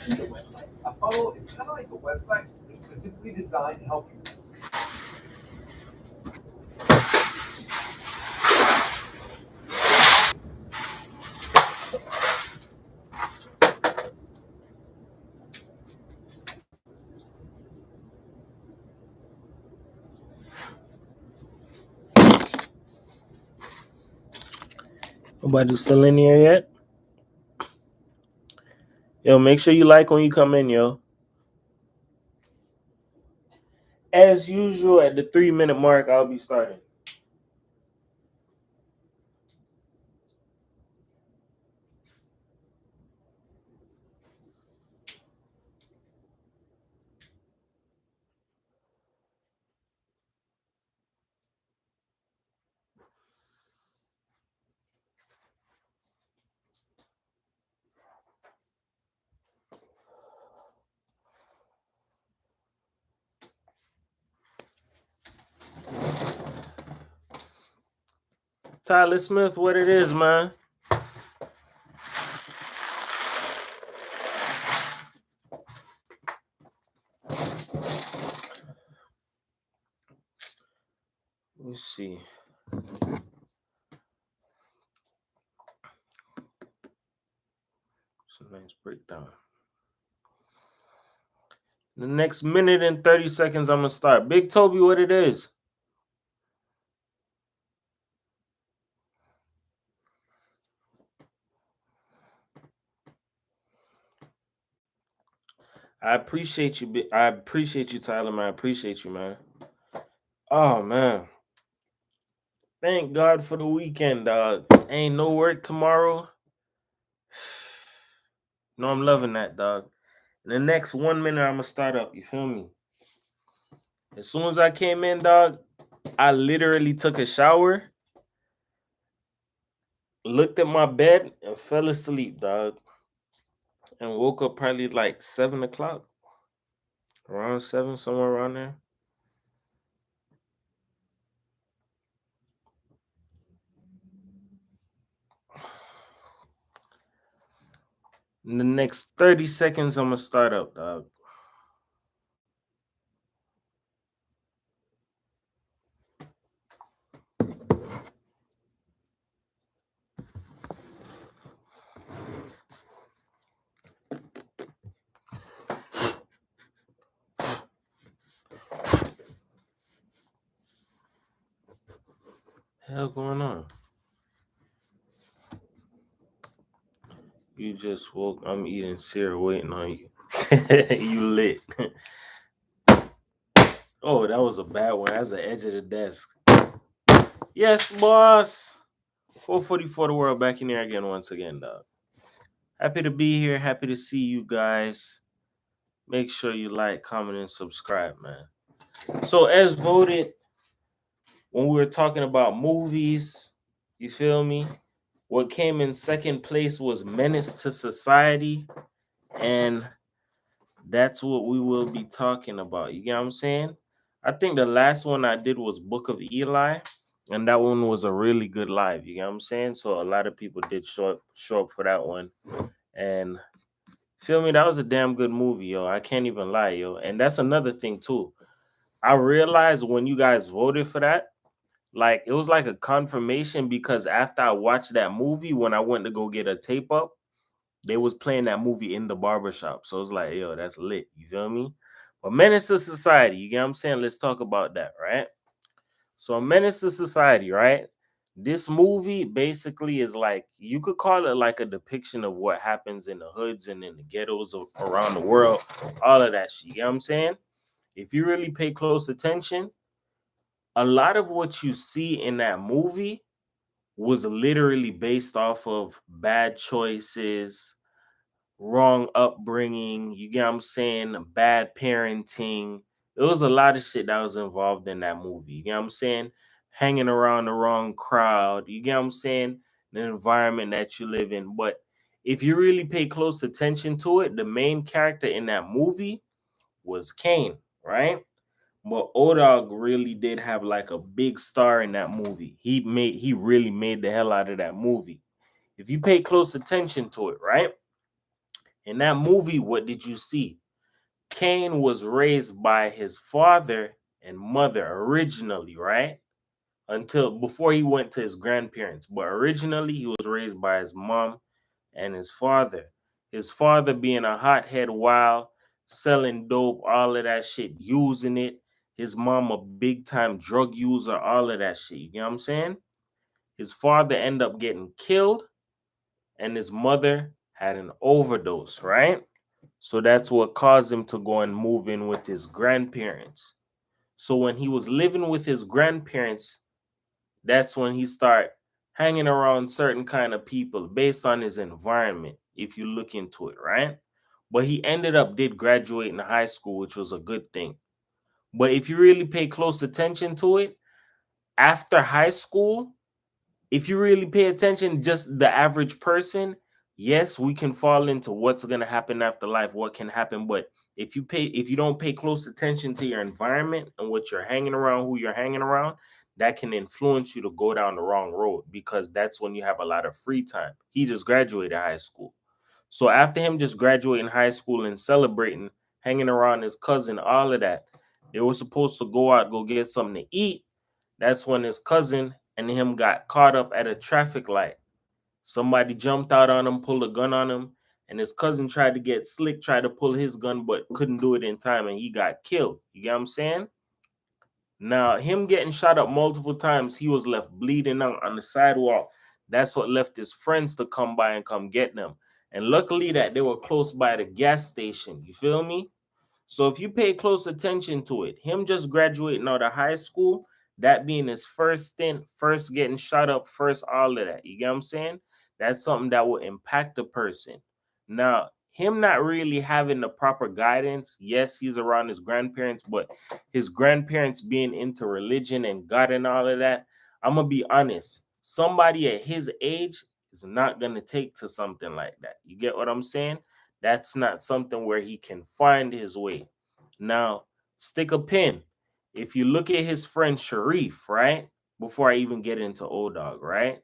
the website. A funnel is kind of like a website. It's specifically designed to help you. Nobody still in here yet? Yo, make sure you like when you come in, yo. As usual, at the 3-minute mark, I'll be starting. Tyler Smith, what it is, man? Let's see. It's a nice breakdown. The next minute and 30 seconds, I'm gonna start. Big Toby, what it is? I appreciate you. I appreciate you, Tyler, man. I appreciate you, man. Oh man. Thank God for the weekend, dog. Ain't no work tomorrow. No, I'm loving that, dog. In the next 1 minute, I'm gonna start up. You feel me? As soon as I came in, dog, I literally took a shower, looked at my bed, and fell asleep, dog. And woke up probably like 7 o'clock. Around 7, somewhere around there. In the next 30 seconds, I'm gonna start up, dog. Hell going on? You just woke. I'm eating cereal, waiting on you. You lit. Oh, that was a bad one. That's the edge of the desk. Yes, boss. 444 the world back in here again once again, dog. Happy to be here. Happy to see you guys. Make sure you like, comment, and subscribe, man. So as voted, when we were talking about movies, you feel me? What came in second place was Menace to Society. And that's what we will be talking about. You get what I'm saying? I think the last one I did was Book of Eli, and that one was a really good live. You get what I'm saying? So a lot of people did show up for that one, and feel me, that was a damn good movie, yo. I can't even lie, yo. And that's another thing too. I realized when you guys voted for that, like it was like a confirmation because after I watched that movie, when I went to go get a tape up, they was playing that movie in the barbershop. So it's like, yo, that's lit. You feel me? But Menace to Society, you get what I'm saying? Let's talk about that, right? So Menace to Society, right? This movie basically is like, you could call it like a depiction of what happens in the hoods and in the ghettos around the world, all of that shit. You get what I'm saying? If you really pay close attention, a lot of what you see in that movie was literally based off of bad choices, wrong upbringing, you get what I'm saying, bad parenting. There was a lot of shit that was involved in that movie. You get what I'm saying? Hanging around the wrong crowd. You get what I'm saying? The environment that you live in. But if you really pay close attention to it, the main character in that movie was Kane, right? But Odog really did have like a big star in that movie. He really made the hell out of that movie. If you pay close attention to it, right? In that movie, what did you see? Cain was raised by his father and mother originally, right? Until before he went to his grandparents. But originally, he was raised by his mom and his father. His father being a hothead while selling dope, all of that shit, using it. His mom a big time drug user, all of that shit. You know what I'm saying? His father ended up getting killed, and his mother had an overdose, right? So that's what caused him to go and move in with his grandparents. So when he was living with his grandparents, that's when he started hanging around certain kind of people based on his environment, if you look into it, right? But he ended up did graduate in high school, which was a good thing. But if you really pay close attention to it, after high school, if you really pay attention, just the average person, yes, we can fall into what's going to happen after life, what can happen. But if you don't pay close attention to your environment and what you're hanging around, who you're hanging around, that can influence you to go down the wrong road, because that's when you have a lot of free time. He just graduated high school. So after him just graduating high school and celebrating, hanging around his cousin, all of that, they were supposed to go out, go get something to eat. That's when his cousin and him got caught up at a traffic light. Somebody jumped out on him, pulled a gun on him, and his cousin tried to get slick, tried to pull his gun, but couldn't do it in time, and he got killed. You get what I'm saying? Now, him getting shot up multiple times, he was left bleeding out on the sidewalk. That's what left his friends to come by and come get them. And luckily that they were close by the gas station. You feel me? So if you pay close attention to it, him just graduating out of high school, that being his first stint, first getting shot up, first all of that. You get what I'm saying? That's something that will impact a person. Now, him not really having the proper guidance, yes, he's around his grandparents, but his grandparents being into religion and God and all of that, I'm going to be honest. Somebody at his age is not going to take to something like that. You get what I'm saying? That's not something where he can find his way. Now, stick a pin. If you look at his friend Sharif, right? Before I even get into Old Dog, right?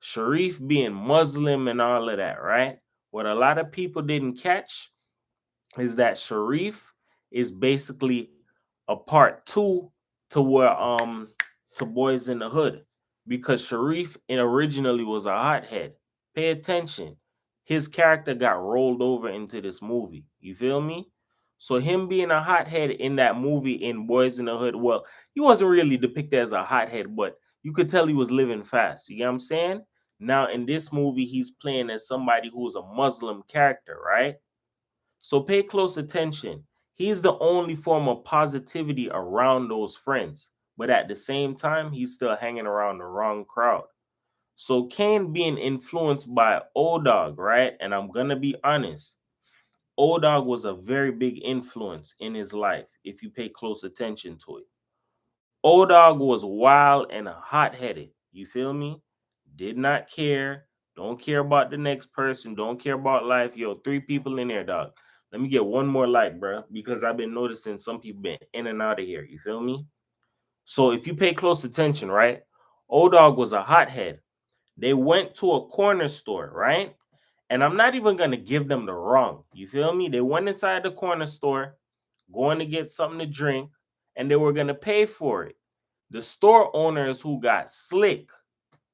Sharif being Muslim and all of that, right? What a lot of people didn't catch is that Sharif is basically a part two to where to Boys in the Hood, because Sharif originally was a hothead. Pay attention. His character got rolled over into this movie. You feel me? So him being a hothead in that movie in Boys in the Hood, well, he wasn't really depicted as a hothead, but you could tell he was living fast. You get what I'm saying? Now in this movie, he's playing as somebody who's a Muslim character, right? So pay close attention. He's the only form of positivity around those friends, but at the same time, he's still hanging around the wrong crowd. So Kane being influenced by Old Dog, right? And I'm gonna be honest, Old Dog was a very big influence in his life if you pay close attention to it. Old Dog was wild and hot-headed. You feel me? Did not care. Don't care about the next person. Don't care about life. Yo, 3 people in there, dog. Let me get one more like, bro, because I've been noticing some people been in and out of here. You feel me? So if you pay close attention, right? Old Dog was a hothead. They went to a corner store, right? And I'm not even gonna give them the wrong. You feel me? They went inside the corner store, going to get something to drink, and they were gonna pay for it. The store owners who got slick,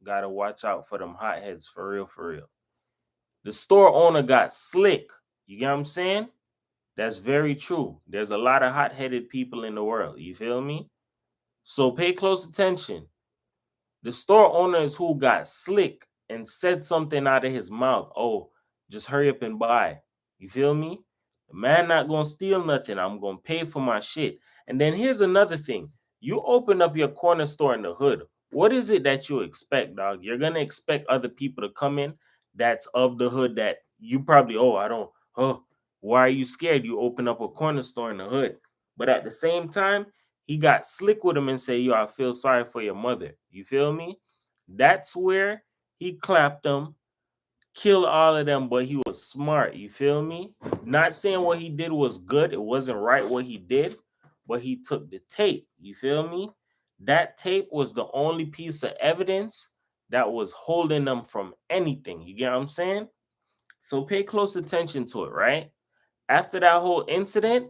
gotta watch out for them hotheads, for real, for real. The store owner got slick. You get what I'm saying? That's very true. There's a lot of hot-headed people in the world. You feel me? So pay close attention. The store owners who got slick and said something out of his mouth. Oh, just hurry up and buy. You feel me? The man not gonna steal nothing. I'm gonna pay for my shit. And then here's another thing. You open up your corner store in the hood. What is it that you expect, dog? You're gonna expect other people to come in that's of the hood that you probably, oh, I don't, oh, why are you scared? You open up a corner store in the hood. But at the same time, he got slick with him and say, yo, I feel sorry for your mother. You feel me? That's where he clapped them, killed all of them, but he was smart. You feel me? Not saying what he did was good. It wasn't right what he did, but he took the tape. You feel me? That tape was the only piece of evidence that was holding them from anything. You get what I'm saying? So pay close attention to it, right? After that whole incident,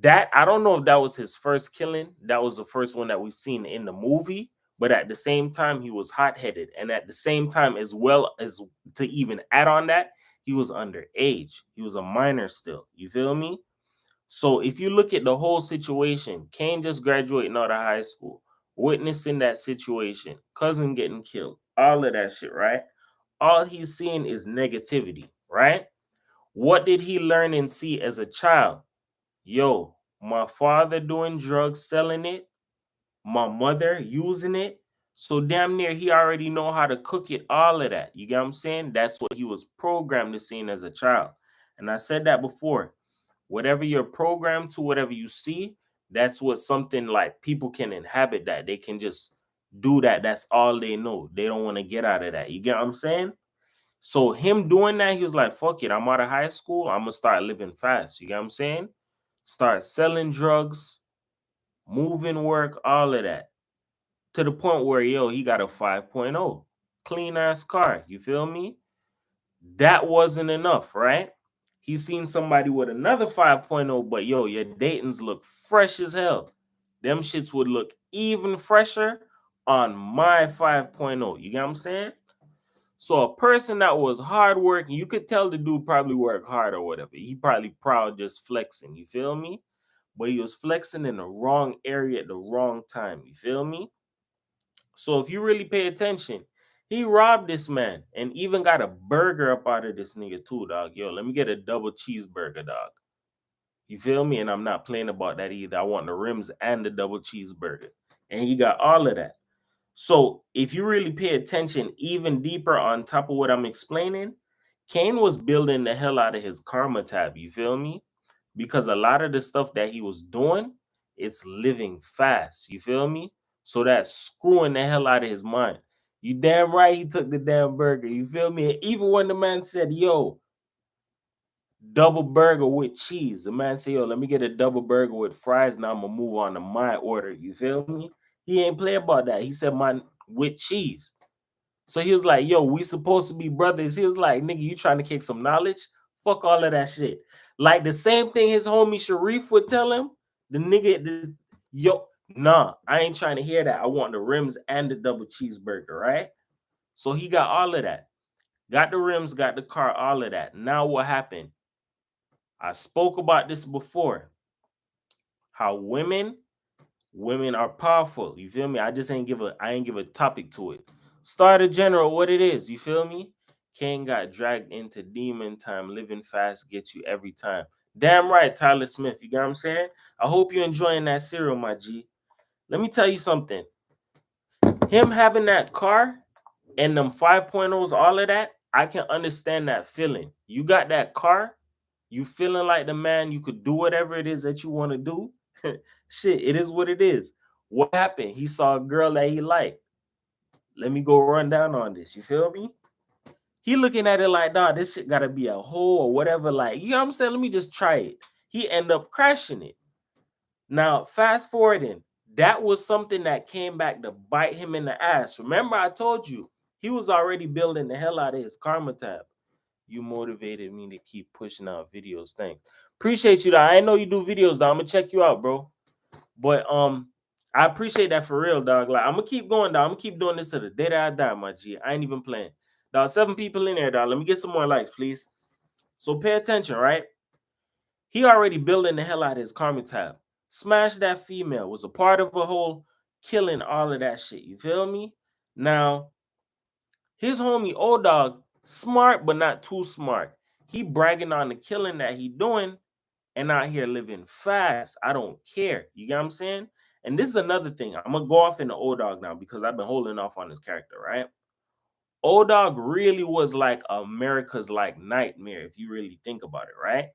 that I don't know if that was his first killing. That was the first one that we've seen in the movie. But at the same time, he was hot-headed. And at the same time, as well as to even add on that, he was underage. He was a minor still. You feel me? So if you look at the whole situation, Kane just graduating out of high school, witnessing that situation, cousin getting killed, all of that shit, right? All he's seeing is negativity, right? What did he learn and see as a child? Yo, my father doing drugs, selling it, my mother using it. So damn near he already know how to cook it, all of that. You get what I'm saying? That's what he was programmed to see as a child. And I said that before. Whatever you're programmed to, whatever you see, that's what something like people can inhabit that. They can just do that. That's all they know. They don't want to get out of that. You get what I'm saying? So him doing that, he was like, fuck it. I'm out of high school. I'm gonna start living fast. You get what I'm saying? Start selling drugs, moving work, all of that. To the point where, yo, he got a 5.0. Clean ass car. You feel me? That wasn't enough, right? He seen somebody with another 5.0, but yo, your Dayton's look fresh as hell. Them shits would look even fresher on my 5.0. You get what I'm saying? So a person that was hardworking, you could tell the dude probably worked hard or whatever. He probably proud just flexing. You feel me? But he was flexing in the wrong area at the wrong time. You feel me? So if you really pay attention, he robbed this man and even got a burger up out of this nigga too, dog. Yo, let me get a double cheeseburger, dog. You feel me? And I'm not playing about that either. I want the rims and the double cheeseburger. And he got all of that. So if you really pay attention even deeper on top of what I'm explaining, Kane was building the hell out of his karma tab. You feel me? Because a lot of the stuff that he was doing, it's living fast. You feel me? So that's screwing the hell out of his mind. You damn right he took the damn burger. You feel me? Even when the man said, yo, double burger with cheese, the man said, yo, let me get a double burger with fries. Now I'm going to move on to my order. You feel me? He ain't play about that. He said, man, with cheese. So he was like, yo, we supposed to be brothers. He was like, nigga, you trying to kick some knowledge? Fuck all of that shit. Like the same thing his homie Sharif would tell him. The nigga, yo, nah, I ain't trying to hear that. I want the rims and the double cheeseburger, right? So he got all of that. Got the rims, got the car, all of that. Now what happened? I spoke about this before. How women are powerful. You feel me? I ain't give a topic to it. Start a general what it is. You feel me? Kane got dragged into demon time. Living fast gets you every time. Damn right, Tyler Smith. You got what I'm saying? I hope you're enjoying that cereal, my G. Let me tell you something. Him having that car and them 5.0s, all of that, I can understand that feeling. You got that car, you feeling like the man, you could do whatever it is that you want to do. Shit, it is what it is. What happened? He saw a girl that he liked. Let me go run down on this. You feel me? He looking at it like, dog, this shit gotta be a hole or whatever. Like, you know what I'm saying? Let me just try it. He end up crashing it. Now, fast forwarding, that was something that came back to bite him in the ass. Remember, I told you he was already building the hell out of his karma tab. You motivated me to keep pushing out videos. Thanks. Appreciate you, though. I know you do videos, though. I'm gonna check you out, bro. But I appreciate that for real, dog. Like, I'm gonna keep going, dog. I'm gonna keep doing this to the day that I die, my G. I ain't even playing. Dog, 7 people in there, dog. Let me get some more likes, please. So pay attention, right? He already building the hell out of his karma tab. Smash that female, was a part of a whole killing, all of that shit. You feel me? Now, his homie old dog, smart but not too smart. He bragging on the killing that he doing and out here living fast. I don't care. You get what I'm saying? And this is another thing. I'm gonna go off into old dog now because I've been holding off on this character, right? Old dog really was like America's like nightmare if you really think about it, right?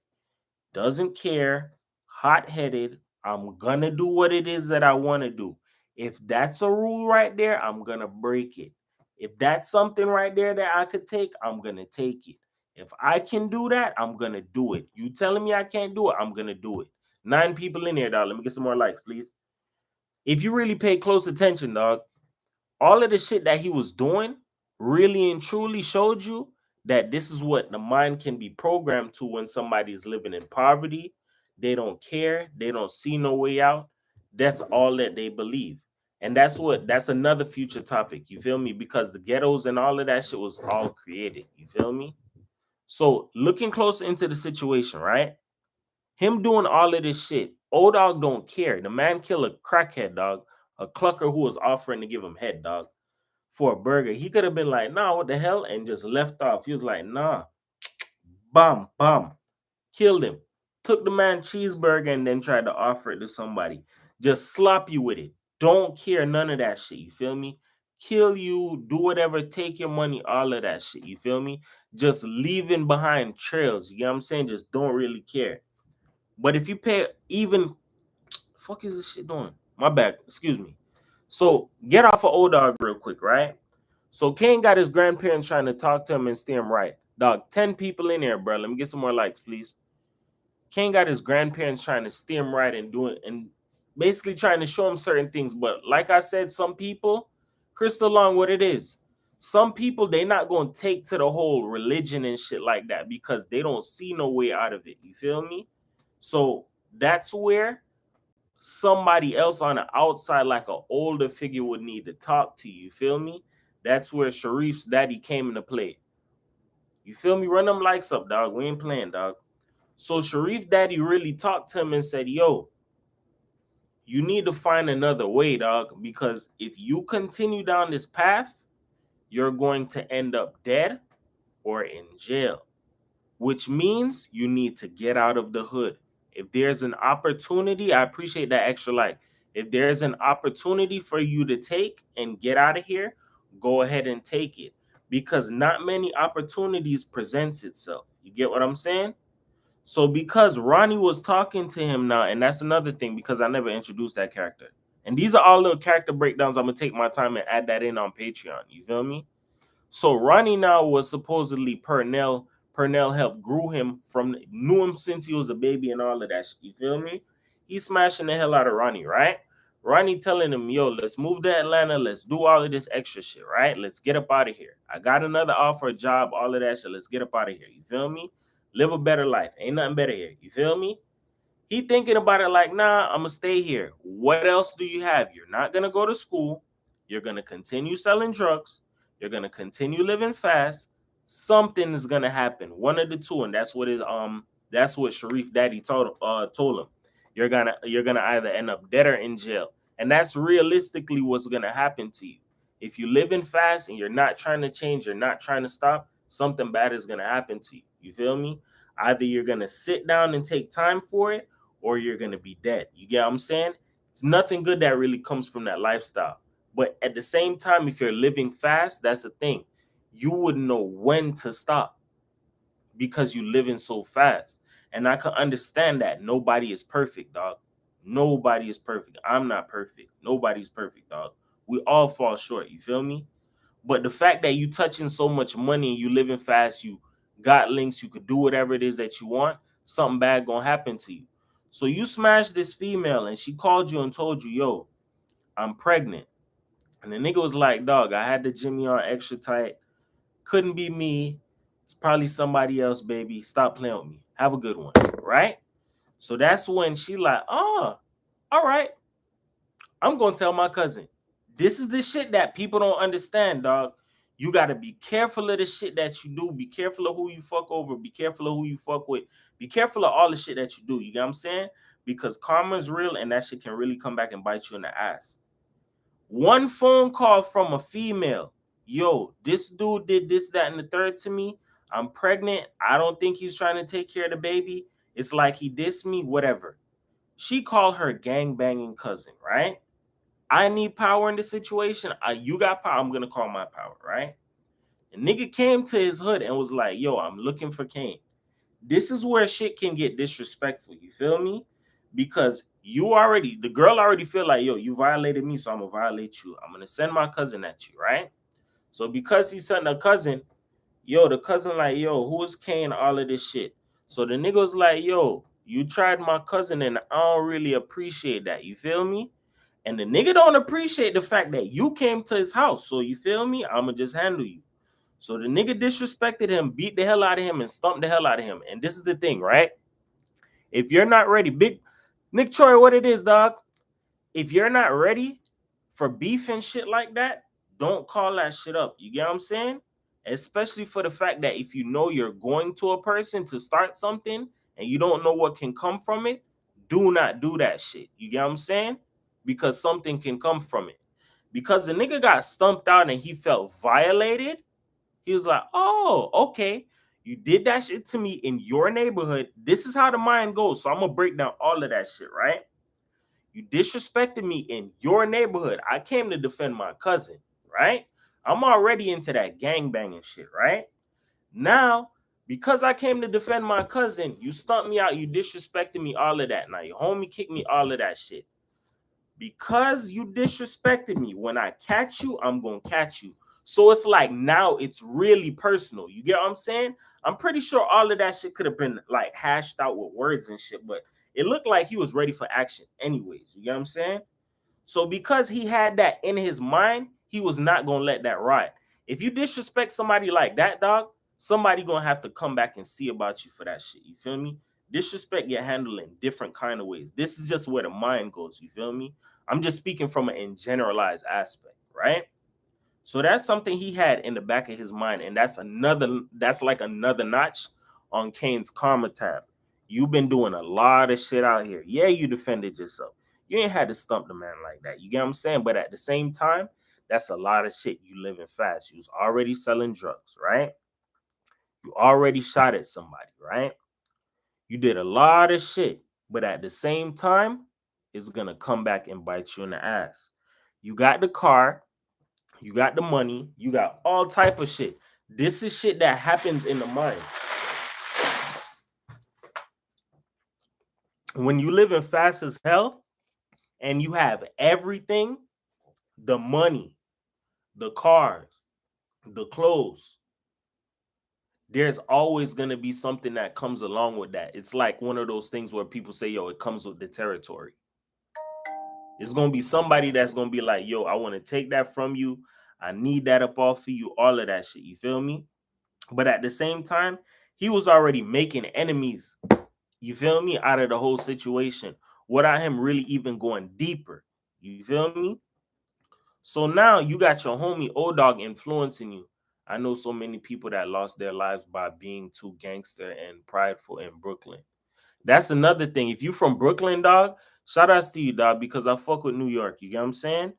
Doesn't care, hot-headed. I'm gonna do what it is that I want to do. If that's a rule right there, I'm gonna break it. If that's something right there that I could take, I'm gonna take it. If I can do that, I'm gonna do it. You telling me I can't do it, I'm gonna do it. 9 people in here, dog. Let me get some more likes, please. If you really pay close attention, dog, all of the shit that he was doing really and truly showed you that this is what the mind can be programmed to when somebody's living in poverty. They don't care, they don't see no way out. That's all that they believe. And that's another future topic, you feel me? Because the ghettos and all of that shit was all created, you feel me? So looking closer into the situation, right? Him doing all of this shit, old dog don't care. The man killed a crackhead, dog, a clucker who was offering to give him head, dog, for a burger. He could have been like, nah, what the hell? And just left off. He was like, nah, bam, bam, killed him. Took the man cheeseburger and then tried to offer it to somebody. Just slap you with it. Don't care none of that shit. You feel me? Kill you, do whatever, take your money, all of that shit. You feel me? Just leaving behind trails. You get what I'm saying? Just don't really care. But if you pay even, fuck is this shit doing? My bad. Excuse me. So get off of old dog real quick, right? So Kane got his grandparents trying to talk to him and steer him right. Dog, 10 people in here, bro. Let me get some more likes, please. Kane got his grandparents trying to steer him right and doing and basically trying to show him certain things. But like I said, some people, Crystal Long, what it is. Some people they not gonna take to the whole religion and shit like that because they don't see no way out of it. You feel me? So that's where somebody else on the outside, like an older figure, would need to talk to you. You feel me? That's where Sharif's daddy came into play. You feel me? Run them likes up, dog. We ain't playing, dog. So Sharif daddy really talked to him and said, yo, you need to find another way, dog, because if you continue down this path, you're going to end up dead or in jail, which means you need to get out of the hood. If there's an opportunity, I appreciate that extra like. If there's an opportunity for you to take and get out of here, go ahead and take it because not many opportunities presents itself. You get what I'm saying? So because Ronnie was talking to him now, and that's another thing because I never introduced that character. And these are all little character breakdowns. I'm gonna take my time and add that in on Patreon. You feel me? So Ronnie now was supposedly Purnell. Purnell helped grew him from knew him since he was a baby and all of that shit. You feel me? He's smashing the hell out of Ronnie, right? Ronnie telling him, yo, let's move to Atlanta. Let's do all of this extra shit, right? Let's get up out of here. I got another offer, a job, all of that shit. Let's get up out of here. You feel me? Live a better life. Ain't nothing better here. You feel me? He thinking about it like, nah, I'm gonna stay here. What else do you have? You're not gonna go to school. You're gonna continue selling drugs. You're gonna continue living fast. Something is gonna happen. One of the two, and that's what Sharif Daddy told him. You're gonna either end up dead or in jail. And that's realistically what's gonna happen to you. If you living fast and you're not trying to change, you're not trying to stop, something bad is gonna happen to you. You feel me? Either you're gonna sit down and take time for it, or you're gonna be dead. You get what I'm saying? It's nothing good that really comes from that lifestyle. But at the same time, if you're living fast, that's the thing. You wouldn't know when to stop because you're living so fast. And I can understand that. Nobody is perfect, dog. Nobody is perfect. I'm not perfect. Nobody's perfect, dog. We all fall short. You feel me? But the fact that you touching so much money and you living fast, you got links, you could do whatever it is that you want, something bad gonna happen to you. So you smashed this female and she called you and told you, yo, I'm pregnant. And the nigga was like, dog, I had the Jimmy on extra tight. Couldn't be me. It's probably somebody else, baby. Stop playing with me. Have a good one. Right? So that's when she like, oh, all right. I'm gonna tell my cousin. This is the shit that people don't understand, dog. You gotta be careful of the shit that you do. Be careful of who you fuck over. Be careful of who you fuck with. Be careful of all the shit that you do. You get what I'm saying? Because karma is real and that shit can really come back and bite you in the ass. One phone call from a female. Yo, this dude did this, that, and the third to me. I'm pregnant. I don't think he's trying to take care of the baby. It's like he dissed me, whatever. She called her gang banging cousin, right? I need power in this situation. You got power. I'm going to call my power, right? And nigga came to his hood and was like, yo, I'm looking for Kane. This is where shit can get disrespectful. You feel me? Because the girl already feel like, yo, you violated me, so I'm going to violate you. I'm going to send my cousin at you, right? So because he sent a cousin, yo, the cousin like, yo, who is Kane? All of this shit. So the nigga was like, yo, you tried my cousin and I don't really appreciate that. You feel me? And the nigga don't appreciate the fact that you came to his house. So you feel me? I'ma just handle you. So the nigga disrespected him, beat the hell out of him, and stumped the hell out of him. And this is the thing, right? If you're not ready, big Nick Troy, what it is, dog? If you're not ready for beef and shit like that, don't call that shit up. You get what I'm saying? Especially for the fact that if you know you're going to a person to start something and you don't know what can come from it, do not do that shit. You get what I'm saying? Because something can come from it. Because the nigga got stumped out and he felt violated, he was like, oh, okay. You did that shit to me in your neighborhood. This is how the mind goes. So I'm going to break down all of that shit, right? You disrespected me in your neighborhood. I came to defend my cousin, right? I'm already into that gangbanging shit, right? Now, because I came to defend my cousin, you stumped me out, you disrespected me, all of that. Now, your homie kicked me, all of that shit. Because you disrespected me, when I catch you, I'm going to catch you. So it's like now it's really personal. You get what I'm saying? I'm pretty sure all of that shit could have been like hashed out with words and shit, but it looked like he was ready for action anyways. You get what I'm saying? So because he had that in his mind, he was not going to let that ride. If you disrespect somebody like that, dog, somebody going to have to come back and see about you for that shit. You feel me? Disrespect get handled in different kind of ways. This is just where the mind goes. You feel me? I'm just speaking from an generalized aspect, right? So that's something he had in the back of his mind, and that's like another notch on Kane's karma tab. You've been doing a lot of shit out here. Yeah, you defended yourself. You ain't had to stump the man like that. You get what I'm saying? But at the same time, that's a lot of shit. You living fast. You was already selling drugs, right? You already shot at somebody, right? You did a lot of shit, but at the same time, it's gonna come back and bite you in the ass. You got the car, you got the money, you got all type of shit. This is shit that happens in the mind. When you live in fast as hell and you have everything, the money, the cars, the clothes, there's always going to be something that comes along with that. It's like one of those things where people say, yo, it comes with the territory. It's going to be somebody that's going to be like, yo, I want to take that from you. I need that up off of you, all of that shit. You feel me? But at the same time, he was already making enemies, you feel me, out of the whole situation without him really even going deeper. You feel me? So now you got your homie O-Dog influencing you. I know so many people that lost their lives by being too gangster and prideful in Brooklyn. That's another thing. If you from Brooklyn, dog, shout outs to you, dog, because I fuck with New York. You get what I'm saying?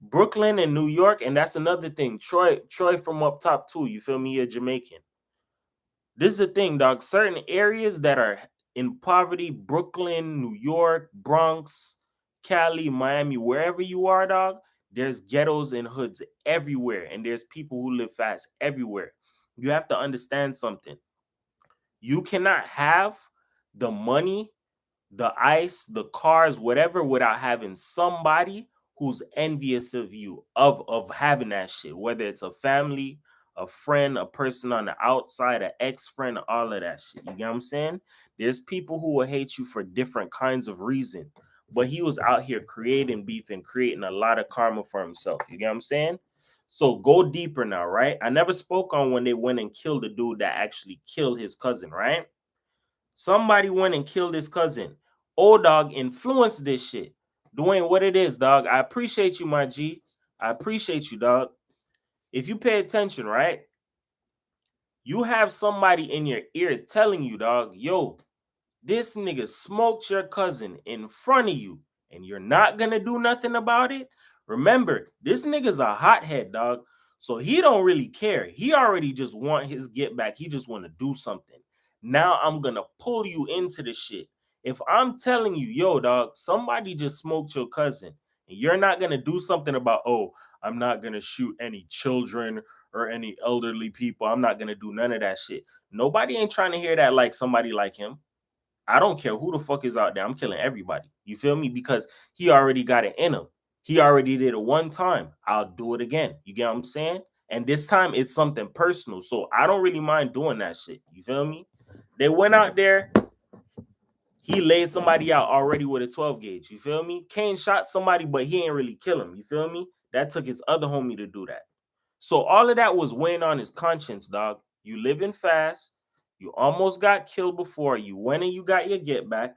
Brooklyn and New York, and that's another thing. Troy from up top too. You feel me? You're Jamaican. This is the thing, dog. Certain areas that are in poverty, Brooklyn, New York, Bronx, Cali, Miami, wherever you are, dog, there's ghettos and hoods everywhere, and there's people who live fast everywhere. You have to understand something. You cannot have the money, the ice, the cars, whatever, without having somebody who's envious of you, of having that shit, whether it's a family, a friend, a person on the outside, an ex-friend, all of that shit. You get what I'm saying? There's people who will hate you for different kinds of reason. But he was out here creating beef and creating a lot of karma for himself. You get what I'm saying? So go deeper now, right? I never spoke on when they went and killed the dude that actually killed his cousin, right? Somebody went and killed his cousin. Old dog influenced this shit. Dwayne, what it is, dog. I appreciate you, my G. I appreciate you, dog. If you pay attention, right? You have somebody in your ear telling you, dog, yo, this nigga smoked your cousin in front of you and you're not gonna do nothing about it. Remember, this nigga's a hothead, dog. So he don't really care. He already just want his get back. He just want to do something. Now I'm gonna pull you into the shit. If I'm telling you, yo, dog, somebody just smoked your cousin, and you're not gonna do something about, oh, I'm not gonna shoot any children or any elderly people. I'm not gonna do none of that shit. Nobody ain't trying to hear that like somebody like him. I don't care who the fuck is out there. I'm killing everybody. You feel me? Because he already got it in him. He already did it one time. I'll do it again. You get what I'm saying? And this time it's something personal. So I don't really mind doing that shit. You feel me? They went out there. He laid somebody out already with a 12 gauge. You feel me? Kane shot somebody, but he ain't really kill him. You feel me? That took his other homie to do that. So all of that was weighing on his conscience, dog. You living fast. You almost got killed before. You went and you got your get back.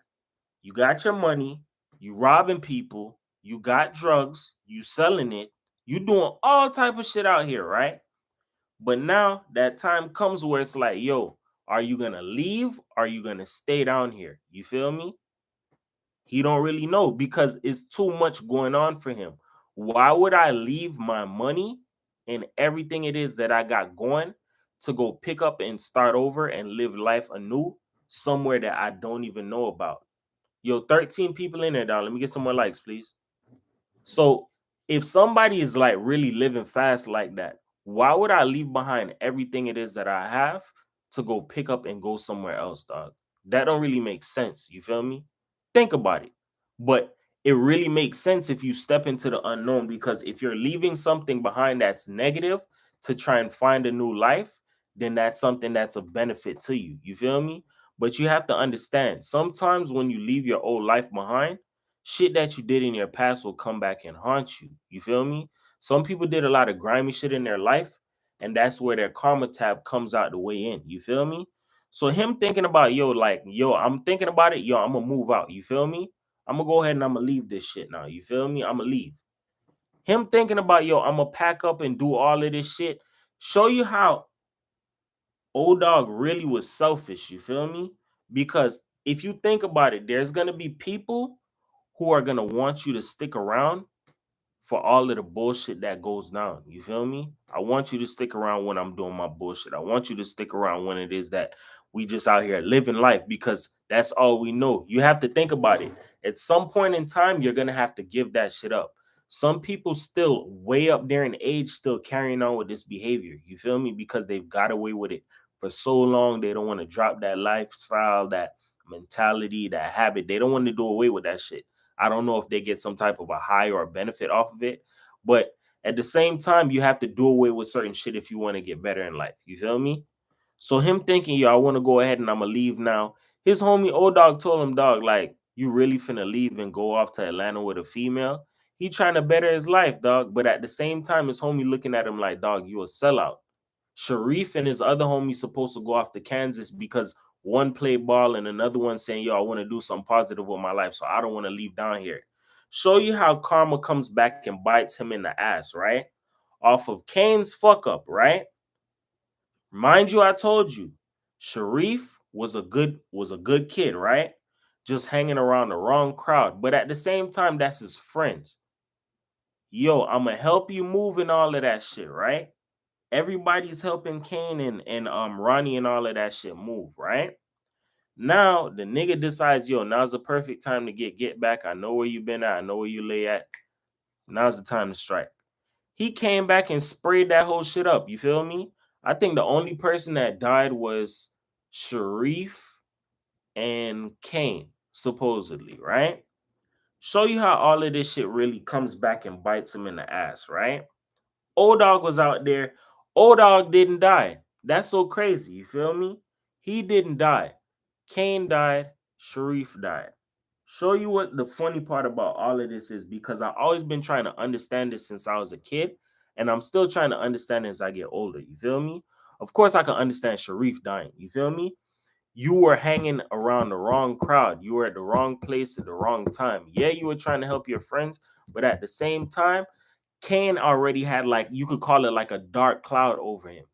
You got your money. You robbing people. You got drugs. You selling it. You doing all type of shit out here, right? But now that time comes where it's like, yo, are you gonna leave? Are you gonna stay down here? You feel me? He don't really know because it's too much going on for him. Why would I leave my money and everything it is that I got going to go pick up and start over and live life anew somewhere that I don't even know about? Yo, 13 people in there, dog. Let me get some more likes, please. So if somebody is like really living fast like that, why would I leave behind everything it is that I have to go pick up and go somewhere else, dog? That don't really make sense. You feel me? Think about it. But it really makes sense if you step into the unknown, because if you're leaving something behind that's negative to try and find a new life, then that's something that's a benefit to you. You feel me? But you have to understand, sometimes when you leave your old life behind, shit that you did in your past will come back and haunt you. You feel me? Some people did a lot of grimy shit in their life, and that's where their karma tab comes out the way in. You feel me? So him thinking about, yo, like, yo, I'm thinking about it, yo, I'm gonna move out. You feel me? I'm gonna go ahead and I'm gonna leave this shit now. You feel me? I'm gonna leave. Him thinking about, yo, I'm gonna pack up and do all of this shit. Show you how old dog really was selfish. You feel me? Because if you think about it, there's gonna be people who are gonna want you to stick around for all of the bullshit that goes down. You feel me? I want you to stick around when I'm doing my bullshit. I want you to stick around when it is that we just out here living life, because that's all we know. You have to think about it. At some point in time, you're gonna have to give that shit up. Some people still way up there in age still carrying on with this behavior. You feel me? Because they've got away with it for so long. They don't want to drop that lifestyle, that mentality, that habit. They don't want to do away with that shit. I don't know if they get some type of a high or a benefit off of it, but at the same time, you have to do away with certain shit if you want to get better in life. You feel me? So him thinking, yo, I want to go ahead and I'm gonna leave now. His homie old dog told him, dog, like, you really finna leave and go off to Atlanta with a female? He trying to better his life, dog. But at the same time, his homie looking at him like, dog, you a sellout. Sharif and his other homie supposed to go off to Kansas because one played ball and another one saying, yo, I want to do something positive with my life, so I don't want to leave down here. Show you how karma comes back and bites him in the ass, right? Off of Kane's fuck up, right? Mind you, I told you, Sharif was a good kid, right? Just hanging around the wrong crowd. But at the same time, that's his friends. Yo, I'ma help you move and all of that shit, right? Everybody's helping Kane and Ronnie and all of that shit move, right? Now the nigga decides, yo, now's the perfect time to get back. I know where you been at. I know where you lay at. Now's the time to strike. He came back and sprayed that whole shit up. You feel me? I think the only person that died was Sharif and Kane, supposedly, right? Show you how all of this shit really comes back and bites him in the ass, right? Old dog was out there. Old dog didn't die. That's so crazy. You feel me? He didn't die. Kane died. Sharif died. Show you what the funny part about all of this is, because I've always been trying to understand this since I was a kid, and I'm still trying to understand it as I get older. You feel me? Of course, I can understand Sharif dying. You feel me? You were hanging around the wrong crowd. You were at the wrong place at the wrong time. Yeah, you were trying to help your friends, but at the same time, Kane already had, like, you could call it like a dark cloud over him,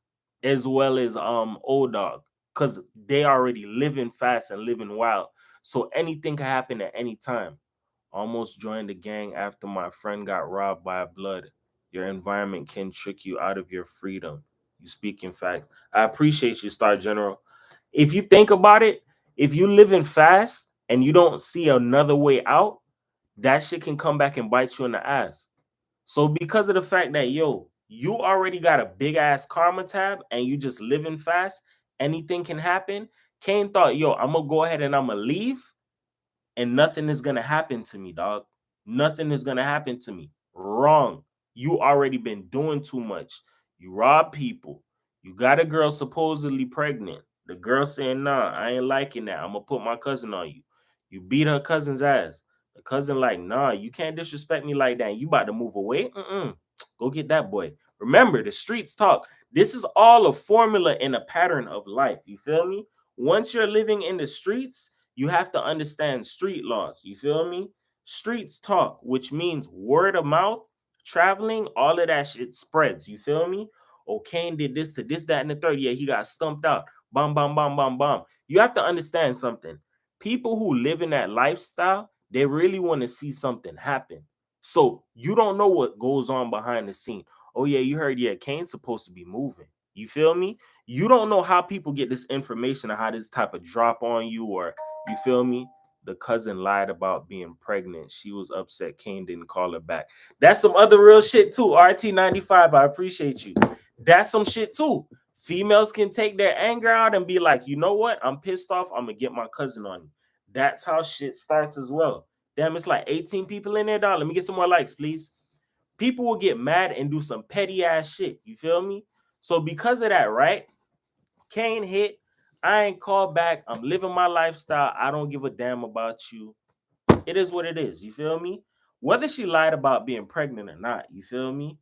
as well as old dog, because they already living fast and living wild. So anything can happen at any time. Almost joined the gang after my friend got robbed by a blood. Your environment can trick you out of your freedom. You speaking facts. I appreciate you, Star General. If you think about it, if you living fast and you don't see another way out, that shit can come back and bite you in the ass. So because of the fact that, yo, you already got a big ass karma tab and you just living fast, anything can happen. Kane thought, yo, I'm gonna go ahead and I'm gonna leave and nothing is gonna happen to me, dog. Nothing is gonna happen to me. Wrong. You already been doing too much. You rob people. You got a girl supposedly pregnant. The girl saying, nah, I ain't liking that. I'm gonna put my cousin on you. You beat her cousin's ass. The cousin like, nah, you can't disrespect me like that. You about to move away? Mm-mm. Go get that boy. Remember, the streets talk. This is all a formula and a pattern of life. You feel me? Once you're living in the streets, you have to understand street laws. You feel me? Streets talk, which means word of mouth, traveling, all of that shit spreads. You feel me? Oh, Kane did this to this, that, and the third. Yeah, he got stumped out. Bam, bam, bam, bam, bam. You have to understand something. People who live in that lifestyle, they really want to see something happen. So you don't know what goes on behind the scene. Oh, yeah, you heard, yeah, Kane's supposed to be moving. You feel me? You don't know how people get this information or how this type of drop on you, or you feel me? The cousin lied about being pregnant. She was upset Kane didn't call her back. That's some other real shit too. RT95, I appreciate you. That's some shit too. Females can take their anger out and be like, you know what? I'm pissed off. I'm gonna get my cousin on you. That's how shit starts as well. Damn, it's like 18 people in there, dog. Let me get some more likes, please. People will get mad and do some petty ass shit. You feel me? So because of that, right? Kane hit. I ain't called back. I'm living my lifestyle. I don't give a damn about you. It is what it is. You feel me? Whether she lied about being pregnant or not, you feel me?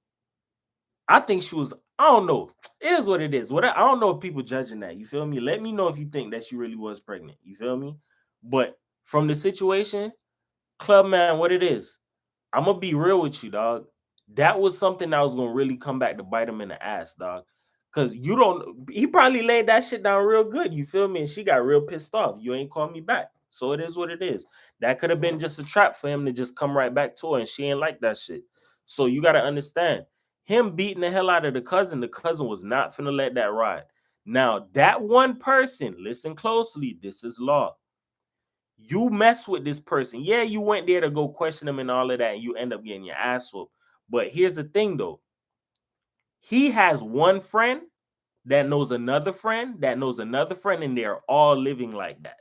I think she was. I don't know. It is what it is. What I don't know if people judging that. You feel me? Let me know if you think that she really was pregnant. You feel me? But from the situation, club man, what it is, I'm gonna be real with you, dog. That was something that was gonna really come back to bite him in the ass, dog. Cause you don't. He probably laid that shit down real good. You feel me? And she got real pissed off. You ain't called me back. So it is what it is. That could have been just a trap for him to just come right back to her, and she ain't like that shit. So you gotta understand, him beating the hell out of the cousin was not finna let that ride. Now that one person, listen closely. This is law. You mess with this person. Yeah, you went there to go question him and all of that, and you end up getting your ass whooped. But here's the thing, though. He has one friend that knows another friend that knows another friend, and they're all living like that.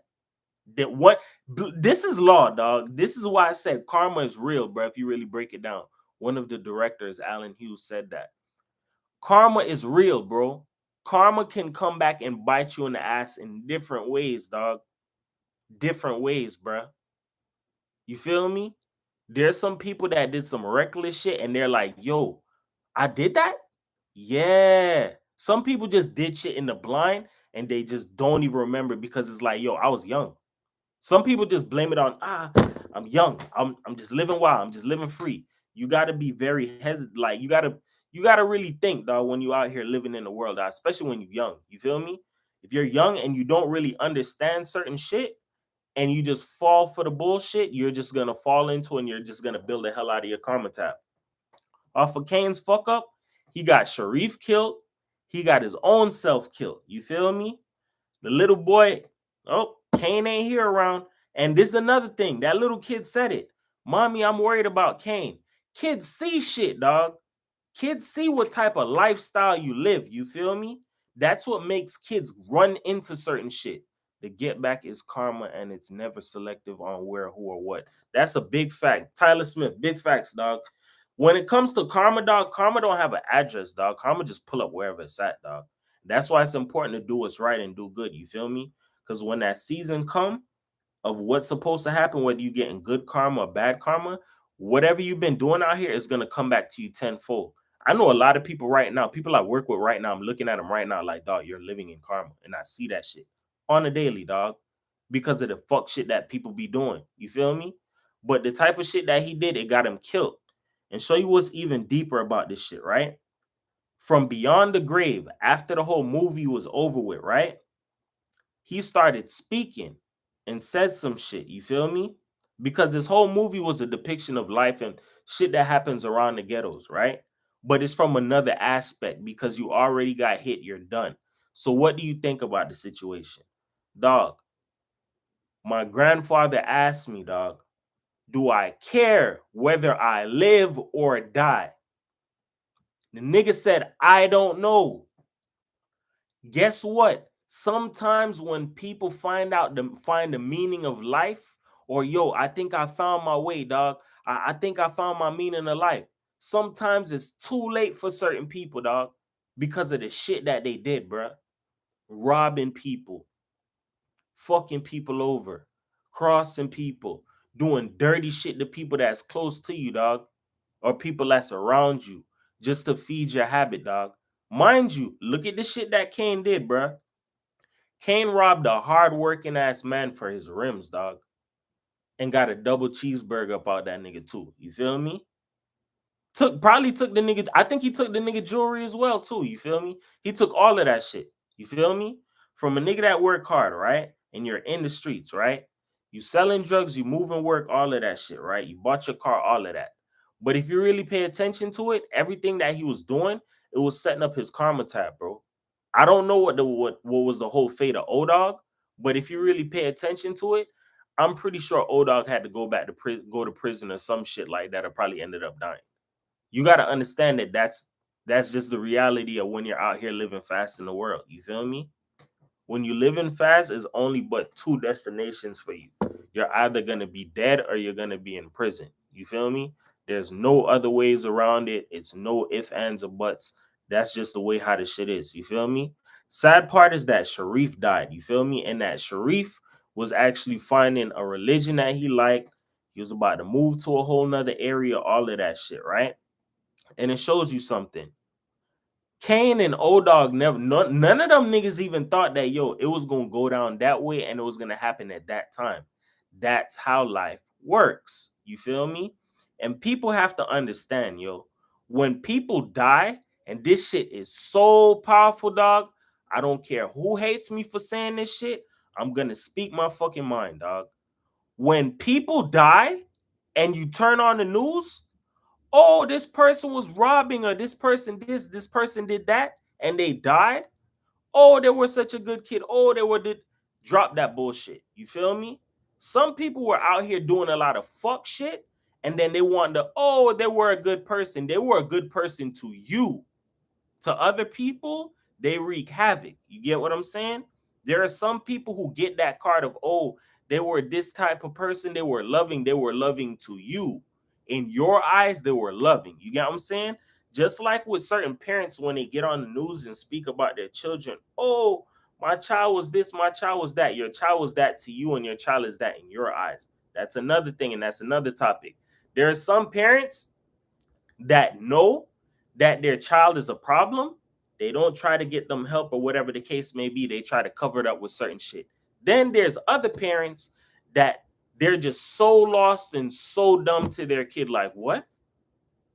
That what this is law, dog. This is why I said karma is real, bro. If you really break it down, one of the directors, Alan Hughes, said that karma is real, bro. Karma can come back and bite you in the ass in different ways, dog. Different ways, bro. You feel me? There's some people that did some reckless shit and they're like, yo, I did that? Yeah. Some people just did shit in the blind and they just don't even remember because it's like, yo, I was young. Some people just blame it on, I'm young. I'm just living wild. I'm just living free. You gotta be very hesitant. Like you gotta really think, dog, when you out here living in the world, dog, especially when you're young. You feel me? If you're young and you don't really understand certain shit, and you just fall for the bullshit, you're just gonna fall into it and you're just gonna build the hell out of your karma tap. Off of Kane's fuck up, he got Sharif killed. He got his own self killed. You feel me? The little boy, oh, Kane ain't here around. And this is another thing. That little kid said it. Mommy, I'm worried about Kane. Kids see shit, dog. Kids see what type of lifestyle you live. You feel me? That's what makes kids run into certain shit. The get back is karma and it's never selective on where, who, or what. That's a big fact. Tyler Smith, big facts, dog. When it comes to karma, dog, karma don't have an address, dog. Karma just pull up wherever it's at, dog. That's why it's important to do what's right and do good. You feel me? Because when that season come of what's supposed to happen, whether you getting good karma or bad karma, whatever you've been doing out here is gonna come back to you tenfold. I know a lot of people right now, people I work with right now, I'm looking at them right now like, dog, you're living in karma. And I see that shit on a daily, dog, because of the fuck shit that people be doing. You feel me? But the type of shit that he did, it got him killed. And show you what's even deeper about this shit, right? From beyond the grave, after the whole movie was over with, right? He started speaking and said some shit. You feel me? Because this whole movie was a depiction of life and shit that happens around the ghettos, right? But it's from another aspect because you already got hit, you're done. So what do you think about the situation? Dog, my grandfather asked me, dog, do I care whether I live or die? The nigga said, I don't know. Guess what? Sometimes when people find the meaning of life, or yo, I think I found my way, dog. I think I found my meaning of life. Sometimes it's too late for certain people, dog, because of the shit that they did, bruh. Robbing people, fucking people over, crossing people, doing dirty shit to people that's close to you, dog, or people that's around you. just to feed your habit, dog. Mind you, look at the shit that Kane did, bruh. Kane robbed a hard-working ass man for his rims, dog, and got a double cheeseburger up out that nigga too. You feel me? Probably took the nigga. I think he took the nigga jewelry as well too. You feel me? He took all of that shit. You feel me? From a nigga that work hard, right? And you're in the streets, right? You selling drugs, you moving work, all of that shit, right? You bought your car, all of that. But if you really pay attention to it, everything that he was doing, it was setting up his karma tab, bro. I don't know what was the whole fate of O-Dog, but if you really pay attention to it, I'm pretty sure O-Dog had to go back to go to prison or some shit like that, or probably ended up dying. You got to understand that that's just the reality of when you're out here living fast in the world. You feel me? When you living fast, is only but two destinations for you. You're either gonna be dead or you're gonna be in prison. You feel me? There's no other ways around it. It's no ifs, ands, or buts. That's just the way how the shit is. You feel me? Sad part is that Sharif died. You feel me? And that Sharif was actually finding a religion that he liked. He was about to move to a whole nother area, all of that shit, right? And it shows you something. Kane and O-Dog never none of them niggas even thought that it was gonna go down that way and it was gonna happen at that time. That's how life works. You feel me? And people have to understand, when people die, and this shit is so powerful, dog. I don't care who hates me for saying this shit. I'm gonna speak my fucking mind, dog. When people die and you turn on the news, oh, this person was robbing, or this person did that, and they died. Oh, they were such a good kid. Oh, they were did drop that bullshit. You feel me? Some people were out here doing a lot of fuck shit, and then they want to, oh, they were a good person. They were a good person to you. To other people, they wreak havoc. You get what I'm saying? There are some people who get that card of, oh, they were this type of person. They were loving to you. In your eyes, they were loving. You get what I'm saying? Just like with certain parents when they get on the news and speak about their children, oh, my child was this, my child was that. Your child was that to you, and your child is that in your eyes. That's another thing, and that's another topic. There are some parents that know that their child is a problem. They don't try to get them help or whatever the case may be. They try to cover it up with certain shit. Then there's other parents that they're just so lost and so dumb to their kid. Like, what?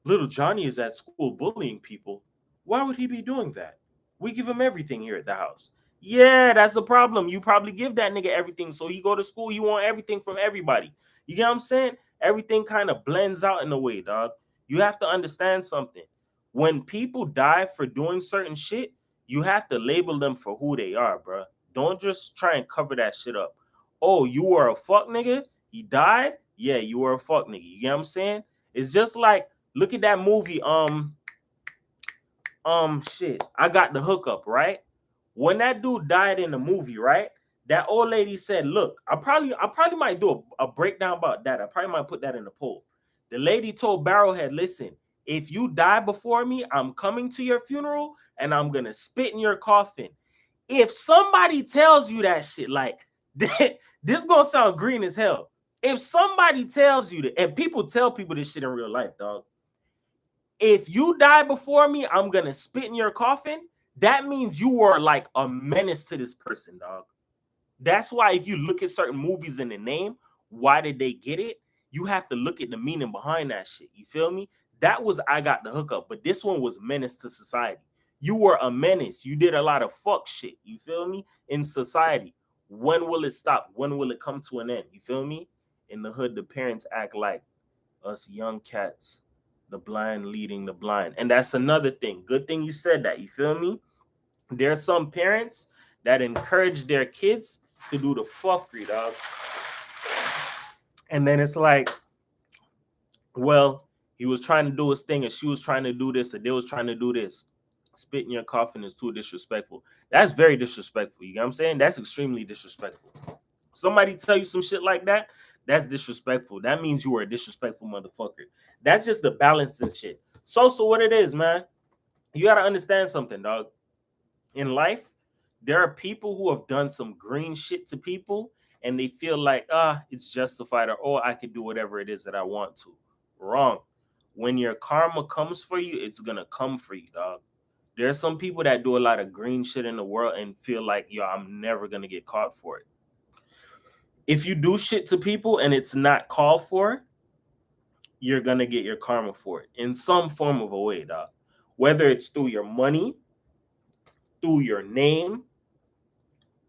Little Johnny is at school bullying people. Why would he be doing that? We give him everything here at the house. Yeah, that's the problem. You probably give that nigga everything. So he go to school, he want everything from everybody. You get what I'm saying? Everything kind of blends out in a way, dog. You have to understand something. When people die for doing certain shit, you have to label them for who they are, bro. Don't just try and cover that shit up. Oh, you were a fuck nigga? He died? Yeah, you were a fuck nigga. You get what I'm saying? It's just like, look at that movie, shit. I got the hookup, right? When that dude died in the movie, right? That old lady said, look, I probably might do a breakdown about that. I probably might put that in the poll. The lady told Barrowhead, listen, if you die before me, I'm coming to your funeral and I'm gonna spit in your coffin. If somebody tells you that shit, like this gonna sound green as hell. If somebody tells you that, and people tell people this shit in real life, dog. If you die before me, I'm gonna spit in your coffin. That means you were like a menace to this person, dog. That's why if you look at certain movies in the name, why did they get it? You have to look at the meaning behind that shit. You feel me? That was I Got the Hookup, but this one was Menace to Society. You were a menace. You did a lot of fuck shit. You feel me? In society. When will it stop? When will it come to an end? You feel me? In the hood, the parents act like us young cats, the blind leading the blind. And that's another thing. Good thing you said that. You feel me? There's some parents that encourage their kids to do the fuckery, dog. And then it's like, well, he was trying to do his thing, and she was trying to do this, and they was trying to do this. Spit in your coffin is too disrespectful. That's very disrespectful. You know what I'm saying? That's extremely disrespectful. Somebody tell you some shit like that, that's disrespectful. That means you were a disrespectful motherfucker. That's just the balance and shit. So what it is, man. You gotta understand something, dog. In life, there are people who have done some green shit to people and they feel like, it's justified, or I could do whatever it is that I want to. Wrong. when your karma comes for you, it's gonna come for you, dog. There's some people that do a lot of green shit in the world and feel like, yo, I'm never gonna get caught for it. If you do shit to people and it's not called for, you're gonna get your karma for it in some form of a way, dog. Whether it's through your money, through your name,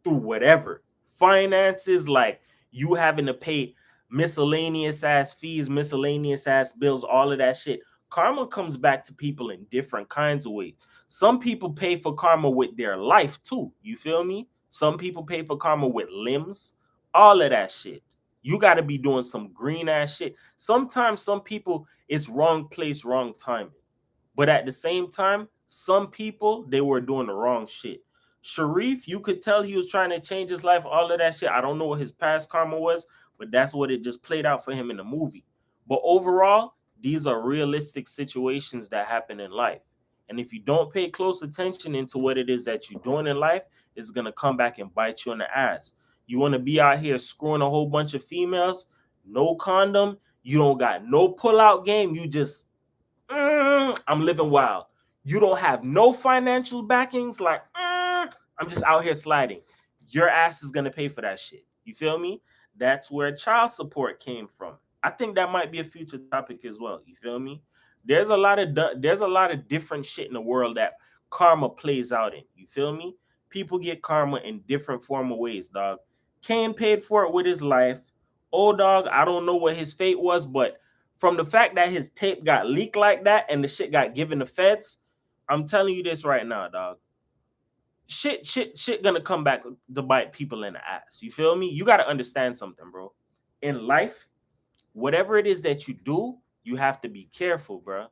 through whatever. Finances, like you having to pay miscellaneous ass fees, miscellaneous ass bills, all of that shit. Karma comes back to people in different kinds of ways. Some people pay for karma with their life too. You feel me? Some people pay for karma with limbs, all of that shit. You got to be doing some green ass shit. Sometimes some people, it's wrong place, wrong timing. But at the same time, some people, they were doing the wrong shit. Sharif, you could tell he was trying to change his life, all of that shit. I don't know what his past karma was, but that's what it just played out for him in the movie. But overall, these are realistic situations that happen in life. And if you don't pay close attention into what it is that you're doing in life, it's going to come back and bite you in the ass. You want to be out here screwing a whole bunch of females, no condom, you don't got no pull-out game, you just I'm living wild. You don't have no financial backings. Like, I'm just out here sliding. Your ass is gonna pay for that shit. You feel me? That's where child support came from. I think that might be a future topic as well. You feel me? There's a lot of different shit in the world that karma plays out in. You feel me? People get karma in different form of ways, dog. Cain paid for it with his life. Old dog, I don't know what his fate was, but from the fact that his tape got leaked like that and the shit got given to feds, I'm telling you this right now, dog. Shit gonna come back to bite people in the ass. You feel me? You gotta understand something, bro. In life, whatever it is that you do, you have to be careful, bro.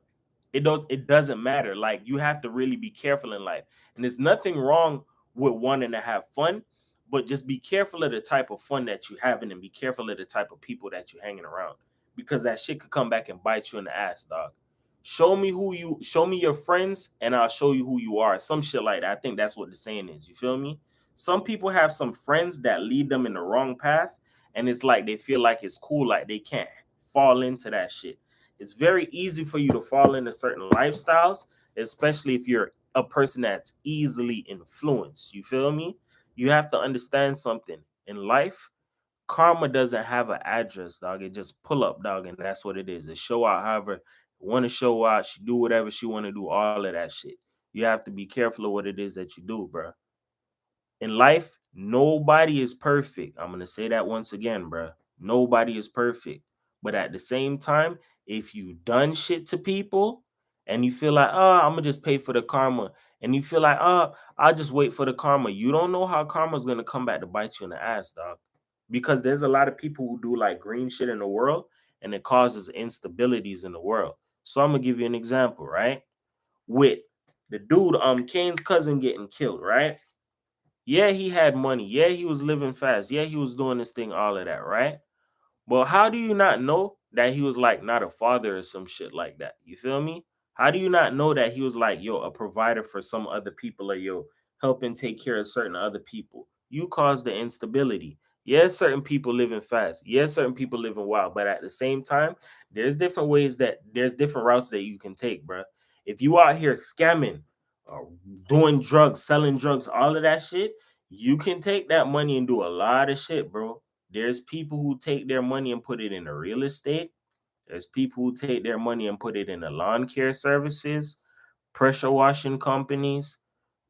It doesn't matter. Like you have to really be careful in life. And there's nothing wrong with wanting to have fun, but just be careful of the type of fun that you having and be careful of the type of people that you're hanging around. Because that shit could come back and bite you in the ass, dog. Show me your friends, and I'll show you who you are. Some shit like that. I think that's what the saying is. You feel me? Some people have some friends that lead them in the wrong path, and it's like they feel like it's cool, like they can't fall into that shit. It's very easy for you to fall into certain lifestyles, especially if you're a person that's easily influenced. You feel me? You have to understand something in life. Karma doesn't have an address, dog. It just pull up, dog, and that's what it is. It show out however want to show out. She do whatever she want to do, all of that shit. You have to be careful of what it is that you do, bro. In life, nobody is perfect. I'm gonna say that once again, bro. Nobody is perfect. But at the same time, if you done shit to people and you feel like, oh, I'm gonna just pay for the karma, and you feel like, oh, I'll just wait for the karma. You don't know how karma's gonna come back to bite you in the ass, dog. Because there's a lot of people who do like green shit in the world, and it causes instabilities in the world. So I'm gonna give you an example, right? With the dude, Kane's cousin getting killed, right? Yeah, he had money. Yeah, he was living fast. Yeah, he was doing this thing, all of that, right? But how do you not know that he was like not a father or some shit like that? You feel me? How do you not know that he was like, yo, a provider for some other people or yo, helping take care of certain other people? You caused the instability. Yes, certain people living fast. Yes, certain people living wild. But at the same time, there's different routes that you can take, bro. If you out here scamming, or doing drugs, selling drugs, all of that shit, you can take that money and do a lot of shit, bro. There's people who take their money and put it in the real estate. There's people who take their money and put it in the lawn care services, pressure washing companies,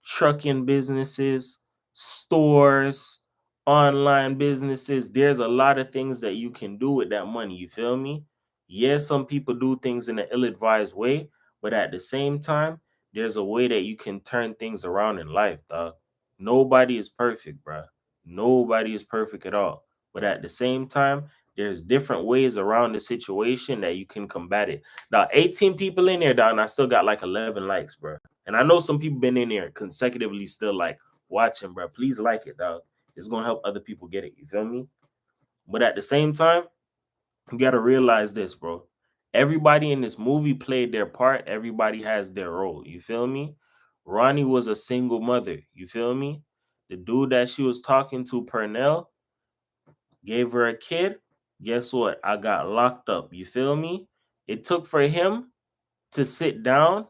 trucking businesses, stores, online businesses. There's a lot of things that you can do with that money. You feel me? Yes, some people do things in an ill advised way, but at the same time, there's a way that you can turn things around in life, dog. Nobody is perfect, bro. Nobody is perfect at all. But at the same time, there's different ways around the situation that you can combat it. Now, 18 people in there, dog, and I still got like 11 likes, bro. And I know some people been in there consecutively still like watching, bro. Please like it, dog. It's gonna help other people get it. You feel me? But at the same time, you gotta realize this, bro. Everybody in this movie played their part. Everybody has their role. You feel me? Ronnie was a single mother. You feel me? The dude that she was talking to, Pernell, gave her a kid. Guess what? I got locked up. You feel me? It took for him to sit down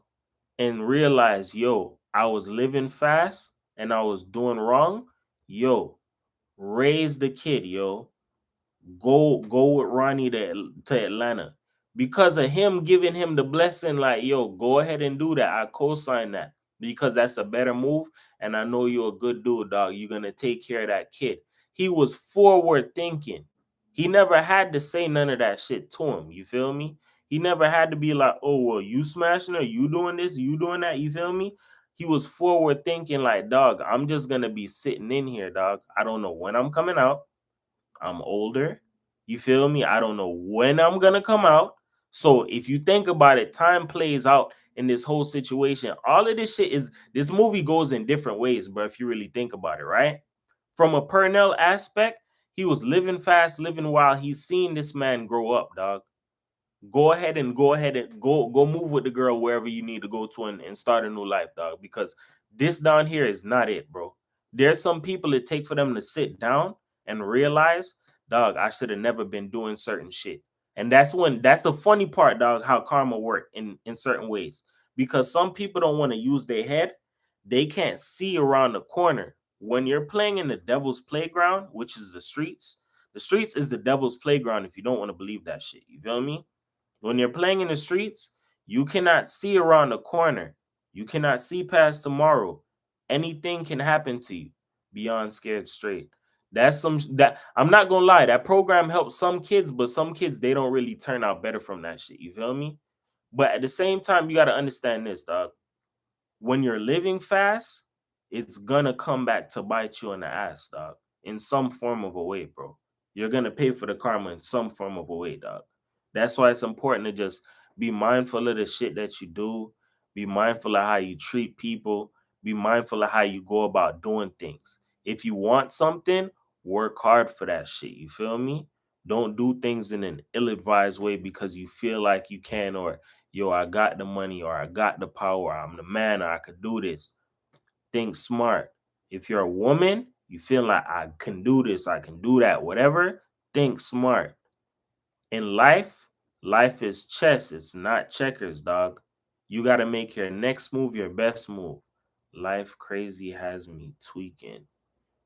and realize, yo, I was living fast and I was doing wrong. Yo, raise the kid, yo. Go with Ronnie to Atlanta. Because of him giving him the blessing, like, yo, go ahead and do that. I co-sign that because that's a better move. And I know you're a good dude, dog. You're gonna take care of that kid. He was forward thinking. He never had to say none of that shit to him. You feel me? He never had to be like, oh, well, you smashing her, you doing this, you doing that. You feel me? He was forward thinking, like, dog, I'm just gonna be sitting in here, dog. I don't know when I'm coming out. I'm older. You feel me? I don't know when I'm going to come out. So if you think about it, time plays out in this whole situation. All of this shit is, this movie goes in different ways, but if you really think about it, right? From a Purnell aspect, he was living fast, living wild. He's seen this man grow up, dog. Go ahead and go move with the girl wherever you need to go to and start a new life, dog. Because this down here is not it, bro. There's some people it take for them to sit down and realize, dog, I should have never been doing certain shit. And that's the funny part, dog, how karma work in certain ways. Because some people don't want to use their head, they can't see around the corner. When you're playing in the devil's playground, which is the streets is the devil's playground if you don't want to believe that shit. You feel me? When you're playing in the streets, you cannot see around the corner. You cannot see past tomorrow. Anything can happen to you beyond scared straight. That's some that I'm not gonna lie. That program helps some kids, but some kids they don't really turn out better from that shit. You feel me? But at the same time, you gotta understand this, dog. When you're living fast, it's gonna come back to bite you in the ass, dog. In some form of a way, bro. You're gonna pay for the karma in some form of a way, dog. That's why it's important to just be mindful of the shit that you do, be mindful of how you treat people, be mindful of how you go about doing things. If you want something, work hard for that shit. You feel me? Don't do things in an ill-advised way because you feel like you can, or yo, I got the money, or I got the power, I'm the man, or I could do this. Think smart. If you're a woman, you feel like I can do this, I can do that, whatever, think smart. In life, life is chess, it's not checkers, dog. You got to make your next move your best move. Life crazy has me tweaking.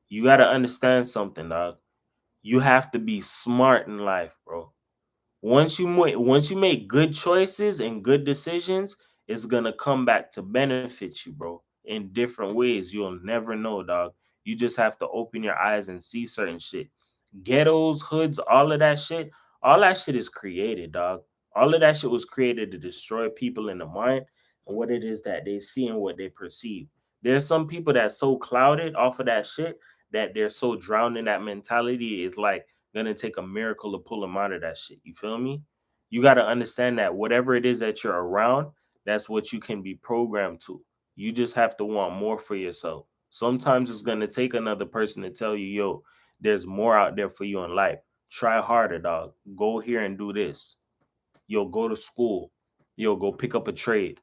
You got to understand something, dog. You have to be smart in life, bro. Once you make good choices and good decisions, it's gonna come back to benefit you, bro, in different ways. You'll never know, dog. You just have to open your eyes and see certain shit. Ghettos, hoods, all that shit is created, dog. All of that shit was created to destroy people in the mind and what it is that they see and what they perceive. There's some people that's so clouded off of that shit that they're so drowned in that mentality. It's like gonna take a miracle to pull them out of that shit. You feel me? You got to understand that whatever it is that you're around, that's what you can be programmed to. You just have to want more for yourself. Sometimes it's gonna take another person to tell you, yo, there's more out there for you in life. Try harder, dog. Go here and do this. Yo, go to school. Yo, go pick up a trade,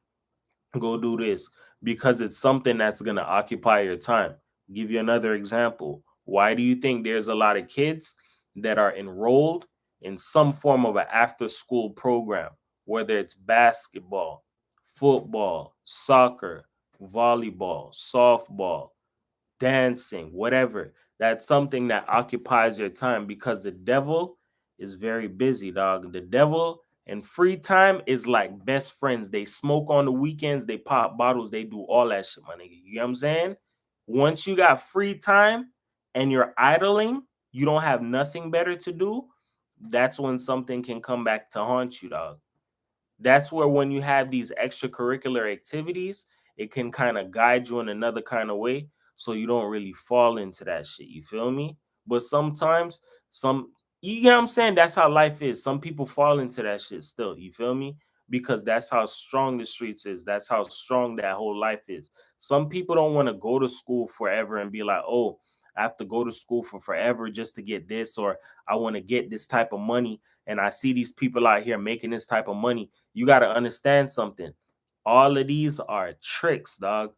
go do this, because it's something that's going to occupy your time. Give you another example. Why do you think there's a lot of kids that are enrolled in some form of an after school program, whether it's basketball, football, soccer, volleyball, softball, dancing, whatever? That's something that occupies your time because the devil is very busy, dog. The devil and free time is like best friends. They smoke on the weekends, they pop bottles, they do all that shit, my nigga. You know what I'm saying? Once you got free time and you're idling, you don't have nothing better to do, that's when something can come back to haunt you, dog. That's where when you have these extracurricular activities, it can kind of guide you in another kind of way so you don't really fall into that shit. You feel me? But sometimes some you know what I'm saying? That's how life is. Some people fall into that shit still. You feel me? Because that's how strong the streets is. That's how strong that whole life is. Some people don't want to go to school forever and be like, oh, I have to go to school for forever just to get this, or I want to get this type of money. And I see these people out here making this type of money. You got to understand something. All of these are tricks, dog.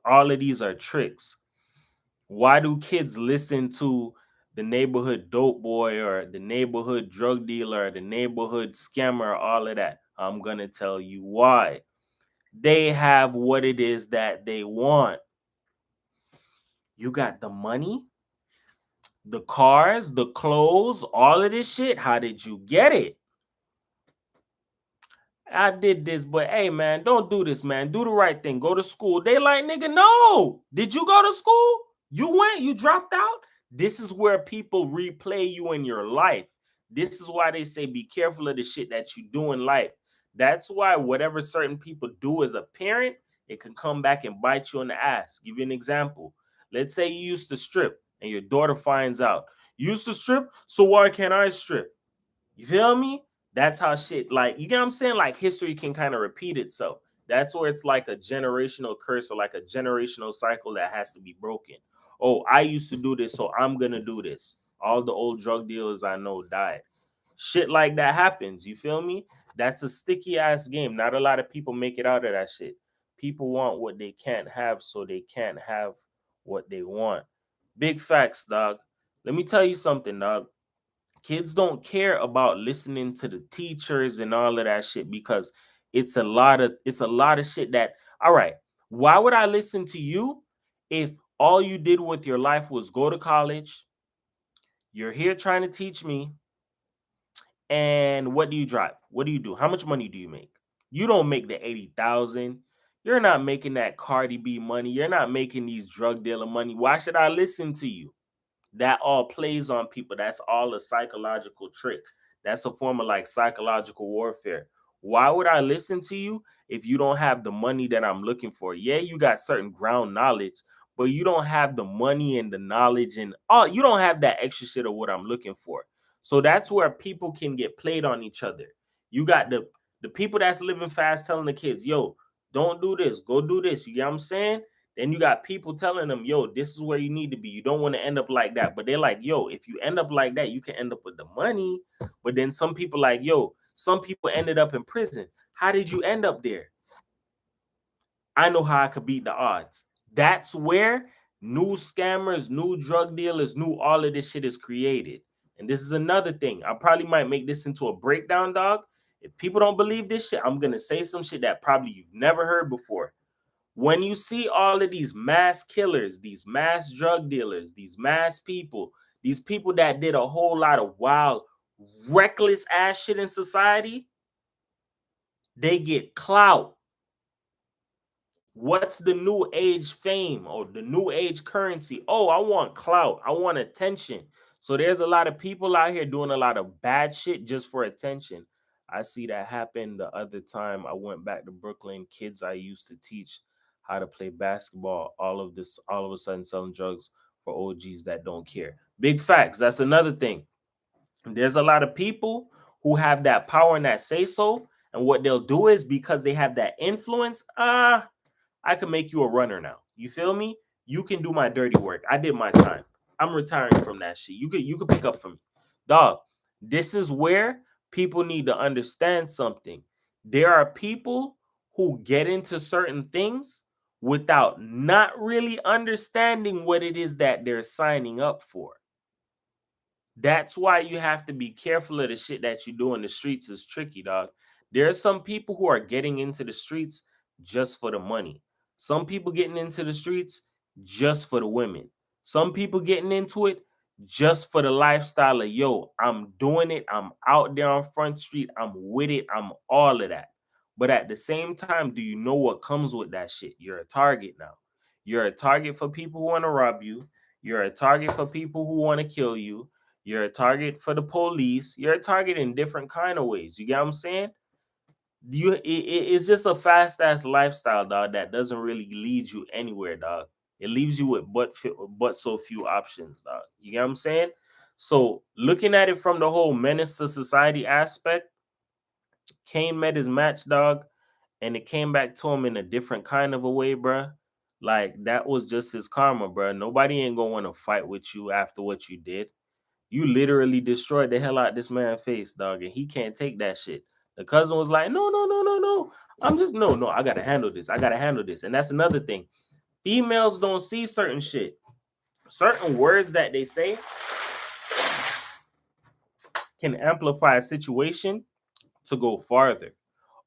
All of these are tricks. Why do kids listen to the neighborhood dope boy or the neighborhood drug dealer or the neighborhood scammer, all of that. I'm going to tell you why. They have what it is that they want. You got the money, the cars, the clothes, all of this shit. How did you get it? I did this, but hey, man, don't do this, man. Do the right thing. Go to school. They like, nigga, no. Did you go to school? You went, you dropped out. This is where people replay you in your life. This is why they say be careful of the shit that you do in life. That's why whatever certain people do as a parent, it can come back and bite you in the ass. Give you an example. Let's say you used to strip and your daughter finds out. You used to strip, so why can't I strip? You feel me? That's how shit, like, you get what I'm saying? Like, history can kind of repeat itself. That's where it's like a generational curse or like a generational cycle that has to be broken. Oh, I used to do this, so I'm gonna do this. All the old drug dealers I know died. Shit like that happens. You feel me? That's a sticky ass game. Not a lot of people make it out of that shit. People want what they can't have, so they can't have what they want. Big facts, dog. Let me tell you something, dog. Kids don't care about listening to the teachers and all of that shit because it's a lot of shit that, all right, why would I listen to you if all you did with your life was go to college, you're here trying to teach me, and what do you drive? What do you do? How much money do you make? You don't make the 80,000. You're not making that Cardi B money. You're not making these drug dealer money. Why should I listen to you? That all plays on people. That's all a psychological trick. That's a form of like psychological warfare. Why would I listen to you if you don't have the money that I'm looking for? Yeah, you got certain ground knowledge, but you don't have the money and the knowledge and all. You don't have that extra shit of what I'm looking for. So that's where people can get played on each other. You got the people that's living fast telling the kids, yo, don't do this, go do this. You get what I'm saying? Then you got people telling them, yo, this is where you need to be. You don't want to end up like that. But they're like, yo, if you end up like that, you can end up with the money. But then some people like, yo, some people ended up in prison. How did you end up there? I know how I could beat the odds. That's where new scammers, new drug dealers, new all of this shit is created. And this is another thing. I probably might make this into a breakdown, dog. If people don't believe this shit, I'm going to say some shit that probably you've never heard before. When you see all of these mass killers, these mass drug dealers, these mass people, these people that did a whole lot of wild, reckless ass shit in society, they get clout. What's the new age fame or the new age currency? Oh, I want clout. I want attention. So there's a lot of people out here doing a lot of bad shit just for attention. I see that happen the other time I went back to Brooklyn. Kids I used to teach how to play basketball, all of this, all of a sudden selling drugs for OGs that don't care. Big facts. That's another thing. There's a lot of people who have that power and that say so. And what they'll do is because they have that influence, I can make you a runner now. You feel me? You can do my dirty work. I did my time. I'm retiring from that shit. You could pick up from me. Dog, this is where people need to understand something. There are people who get into certain things without not really understanding what it is that they're signing up for. That's why you have to be careful of the shit that you do in the streets is tricky, dog. There are some people who are getting into the streets just for the money. Some people getting into the streets just for the women. Some people getting into it just for the lifestyle of, yo, I'm doing it. I'm out there on Front Street. I'm with it. I'm all of that. But at the same time, do you know what comes with that shit? You're a target now. You're a target for people who want to rob you. You're a target for people who want to kill you. You're a target for the police. You're a target in different kind of ways. You get what I'm saying? It's just a fast ass lifestyle, dog, that doesn't really lead you anywhere, dog. It leaves you with but so few options, dog. You get what I'm saying? So looking at it from the whole menace to society aspect, Kane met his match, dog, and it came back to him in a different kind of a way, bruh. Like that was just his karma, bruh. Nobody ain't gonna want to fight with you after what you did. You literally destroyed the hell out this man's face, dog, and he can't take that shit. The cousin was like, no, no, no, no, no. I'm just no. I gotta handle this. I gotta handle this. And that's another thing. Females don't see certain shit. Certain words that they say, can amplify a situation to go farther.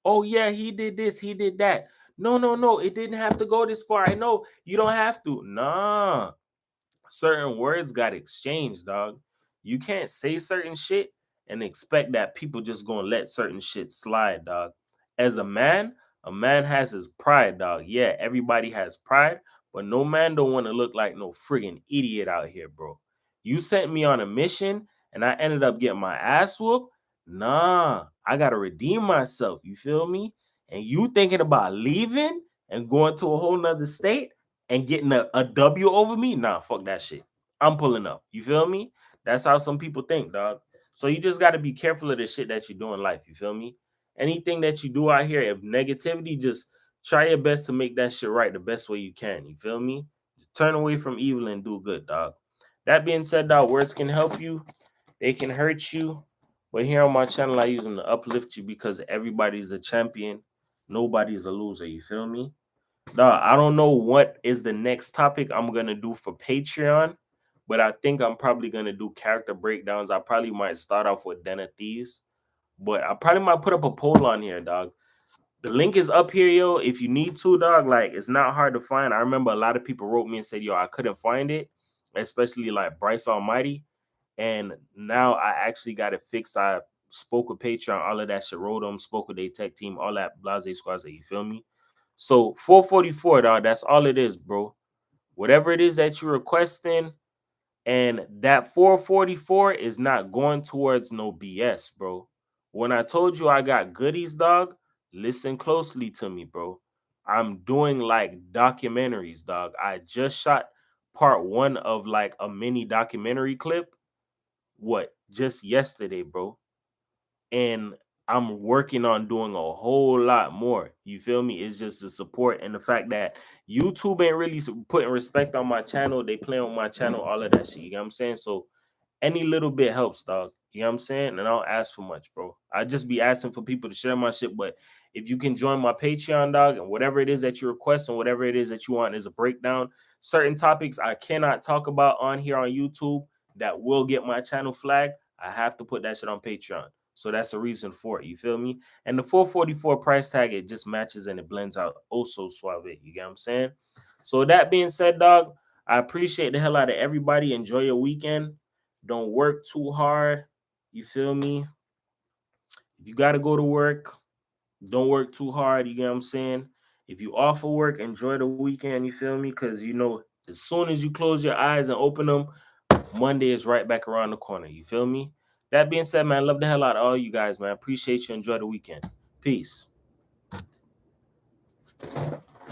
Oh yeah, he did this, he did that. No, no, no, it didn't have to go this far. I know you don't have to. Nah, certain words got exchanged, dog. You can't say certain shit and expect that people just gonna let certain shit slide, dog. As a man has his pride, dog. Yeah, everybody has pride, but no man don't want to look like no friggin' idiot out here, bro. You sent me on a mission and I ended up getting my ass whooped. Nah, I gotta redeem myself. You feel me? And you thinking about leaving and going to a whole nother state and getting a W over me? Nah, fuck that shit. I'm pulling up. You feel me? That's how some people think, dog. So you just got to be careful of the shit that you do in life. You feel me? Anything that you do out here, if negativity, just try your best to make that shit right the best way you can. You feel me? Just turn away from evil and do good, dog. That being said, dog, words can help you, they can hurt you. But here on my channel, I use them to uplift you because everybody's a champion. Nobody's a loser. You feel me? Dog, I don't know what is the next topic I'm gonna do for Patreon, but I think I'm probably gonna do character breakdowns. I probably might start off with Den of Thieves, but I probably might put up a poll on here, dog. The link is up here, yo. If you need to, dog, like it's not hard to find. I remember a lot of people wrote me and said, yo, I couldn't find it, especially like Bryce Almighty. And now I actually got it fixed. I spoke with Patreon, all of that shit, wrote them, spoke with a tech team, all that blase squads, you feel me? So 444, dog, that's all it is, bro. Whatever it is that you're requesting, and that 444 is not going towards no BS, bro. When I told you I got goodies, dog, listen closely to me, bro. I'm doing like documentaries, dog. I just shot part one of like a mini documentary clip. What? Just yesterday, bro. And I'm working on doing a whole lot more. You feel me? It's just the support and the fact that YouTube ain't really putting respect on my channel. They play on my channel, all of that shit. You know what I'm saying? So any little bit helps, dog. You know what I'm saying? And I don't ask for much, bro. I just be asking for people to share my shit. But if you can join my Patreon, dog, and whatever it is that you request and whatever it is that you want is a breakdown, certain topics I cannot talk about on here on YouTube that will get my channel flagged. I have to put that shit on Patreon. So that's the reason for it. You feel me? And the 444 price tag, it just matches and it blends out oh so suave. You get what I'm saying? So that being said, dog, I appreciate the hell out of everybody. Enjoy your weekend. Don't work too hard. You feel me? If you got to go to work, don't work too hard. You get what I'm saying? If you off of work, enjoy the weekend. You feel me? Because you know, as soon as you close your eyes and open them, Monday is right back around the corner. You feel me? That being said, man, love the hell out of all you guys, man. Appreciate you. Enjoy the weekend. Peace.